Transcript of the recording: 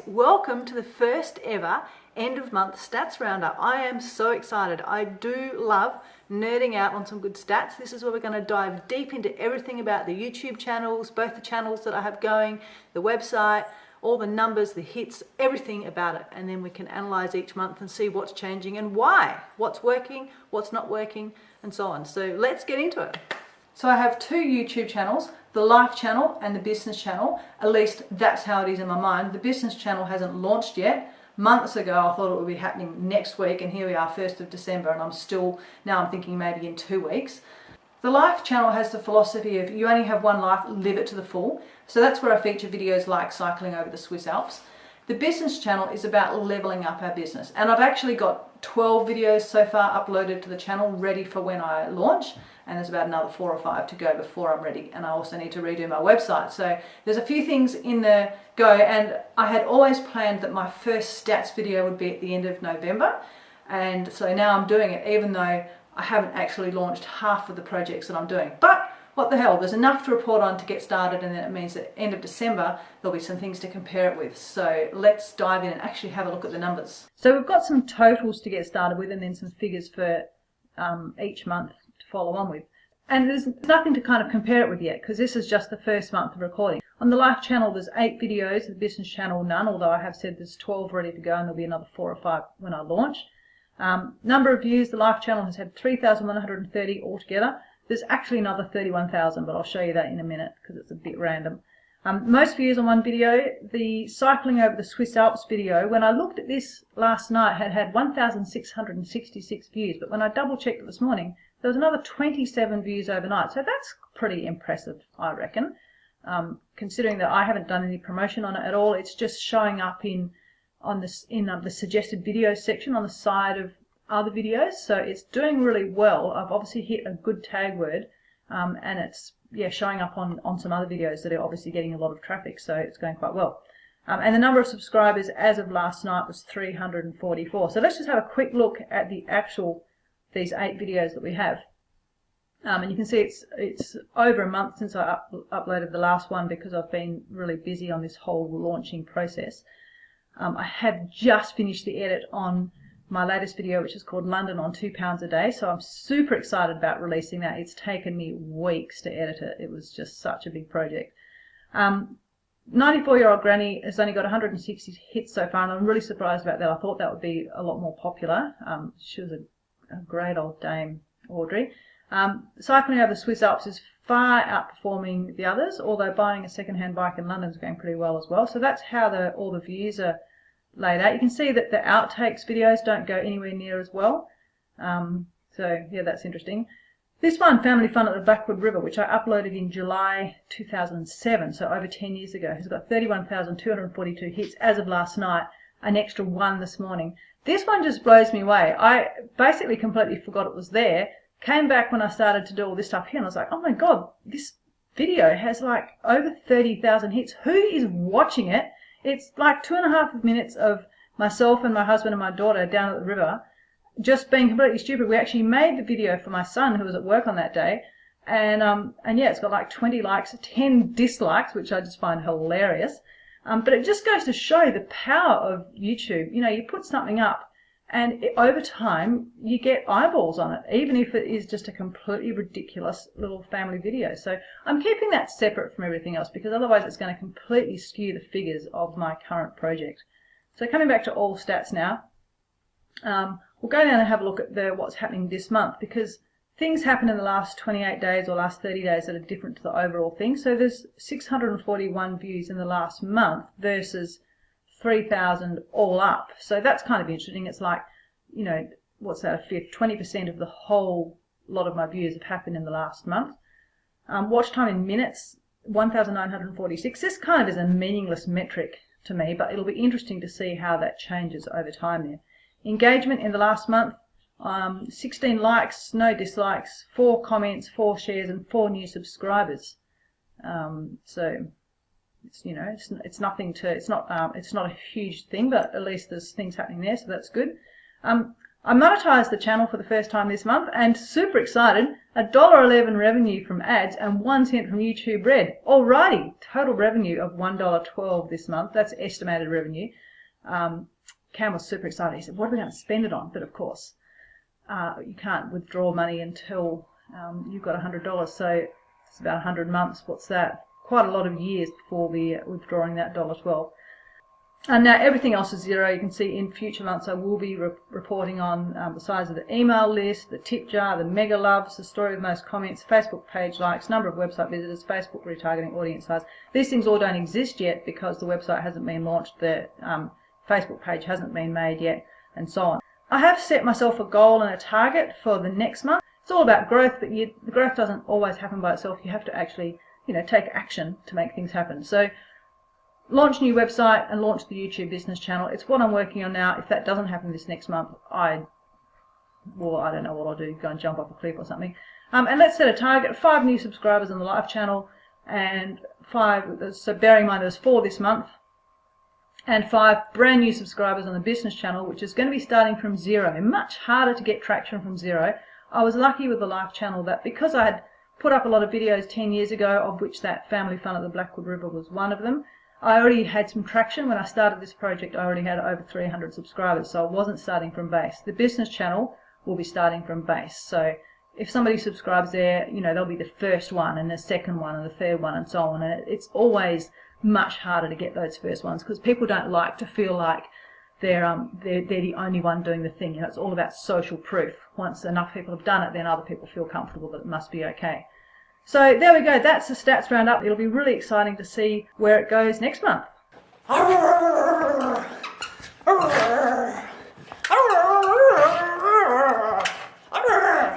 Welcome to the first ever end of month stats roundup. I am so excited. I do love nerding out on some good stats. This is where we're going to dive deep into everything about the YouTube channels, both the channels that I have going, the website, all the numbers, the hits, everything about it. And then we can analyze each month and see what's changing and why, what's working, what's not working, and so on. So let's get into it. So I have two YouTube channels, the Life channel and the Business channel. At least that's how it is in my mind. The Business channel hasn't launched yet. Months ago I thought it would be happening next week, and here we are 1st of December, and I'm thinking maybe in 2 weeks. The Life channel has the philosophy of you only have one life, live it to the full. So that's where I feature videos like cycling over the Swiss Alps. The Business channel is about leveling up our business, and I've actually got 12 videos so far uploaded to the channel ready for when I launch, and there's about another 4 or 5 to go before I'm ready, and I also need to redo my website. So there's a few things in the go, and I had always planned that my first stats video would be at the end of November, and so now I'm doing it even though I haven't actually launched half of the projects that I'm doing. But what the hell, there's enough to report on to get started, and then it means that end of December there'll be some things to compare it with. So let's dive in and actually have a look at the numbers. So we've got some totals to get started with, and then some figures for each month to follow on with. And there's nothing to kind of compare it with yet, because this is just the first month of recording. On the Life channel there's 8 videos, the Business channel none, although I have said there's 12 ready to go, and there'll be another 4 or 5 when I launch. Number of views, the Life channel has had 3,130 altogether. There's actually another 31,000, but I'll show you that in a minute because it's a bit random. Most views on one video. The cycling over the Swiss Alps video, when I looked at this last night, had 1,666 views, but when I double checked it this morning, there was another 27 views overnight. So that's pretty impressive, I reckon, considering that I haven't done any promotion on it at all. It's just showing up in the suggested videos section on the side of other videos, so it's doing really well. I've obviously hit a good tag word, and it's showing up on some other videos that are obviously getting a lot of traffic, so it's going quite well. And the number of subscribers as of last night was 344. So let's just have a quick look at these 8 videos that we have. And you can see it's over a month since I uploaded the last one, because I've been really busy on this whole launching process. I have just finished the edit on my latest video, which is called London on £2 a day, so I'm super excited about releasing that. It's taken me weeks to edit it. It was just such a big project. 94-year-old granny has only got 160 hits so far, and I'm really surprised about that. I thought that would be a lot more popular. She was a great old dame, Audrey. Cycling over the Swiss Alps is far outperforming the others, although buying a second-hand bike in London is going pretty well as well. So that's how all the views are laid out. You can see that the outtakes videos don't go anywhere near as well. So yeah, that's interesting. This one, Family Fun at the Blackwood River, which I uploaded in July 2007, so over 10 years ago, has got 31,242 hits as of last night, an extra 1 this morning. This one just blows me away. I basically completely forgot it was there, came back when I started to do all this stuff here, and I was like, oh my god, this video has like over 30,000 hits. Who is watching it? It's like 2.5 minutes of myself and my husband and my daughter down at the river just being completely stupid. We actually made the video for my son, who was at work on that day, and yeah, it's got like 20 likes, 10 dislikes, which I just find hilarious. But it just goes to show the power of YouTube. You know, you put something up, and over time you get eyeballs on it, even if it is just a completely ridiculous little family video. So I'm keeping that separate from everything else, because otherwise it's going to completely skew the figures of my current project. So coming back to all stats now, we'll go down and have a look at what's happening this month, because things happen in the last 28 days or last 30 days that are different to the overall thing. So there's 641 views in the last month versus 3,000 all up. So that's kind of interesting. It's like, you know, what's that, a fifth, 20% of the whole lot of my views have happened in the last month. Watch time in minutes, 1,946. This kind of is a meaningless metric to me, but it'll be interesting to see how that changes over time there. Engagement in the last month, 16 likes, no dislikes, 4 comments, 4 shares, and 4 new subscribers. So it's, you know, it's nothing to, it's not a huge thing, but at least there's things happening there, so that's good. I monetized the channel for the first time this month, and super excited. $1.11 revenue from ads, and 1 cent from YouTube Red. Alrighty, total revenue of $1.12 this month. That's estimated revenue. Cam was super excited. He said, what are we going to spend it on? But of course, you can't withdraw money until you've got $100. So it's about 100 months. What's that? Quite a lot of years before we're withdrawing that $1.12. And now everything else is zero. You can see in future months I will be reporting on the size of the email list, the tip jar, the mega loves, the story with most comments, Facebook page likes, number of website visitors, Facebook retargeting, audience size. These things all don't exist yet because the website hasn't been launched, the Facebook page hasn't been made yet, and so on. I have set myself a goal and a target for the next month. It's all about growth, but the growth doesn't always happen by itself. You have to actually, take action to make things happen. So launch new website and launch the YouTube business channel. It's what I'm working on now. If that doesn't happen this next month, I don't know what I'll do, go and jump off a cliff or something. And let's set a target, 5 new subscribers on the live channel, and 5, so bearing in mind there's 4 this month, and 5 brand new subscribers on the business channel, which is going to be starting from 0. Much harder to get traction from 0. I was lucky with the live channel that because I had put up a lot of videos 10 years ago, of which that family fun at the Blackwood River was one of them, I already had some traction. When I started this project, I already had over 300 subscribers, so I wasn't starting from base. The business channel will be starting from base. So if somebody subscribes there, they'll be the first one and the second one and the third one and so on. And it's always much harder to get those first ones because people don't like to feel like they're the only one doing the thing. It's all about social proof. Once enough people have done it, then other people feel comfortable that it must be okay. So there we go, that's the stats roundup. It'll be really exciting to see where it goes next month.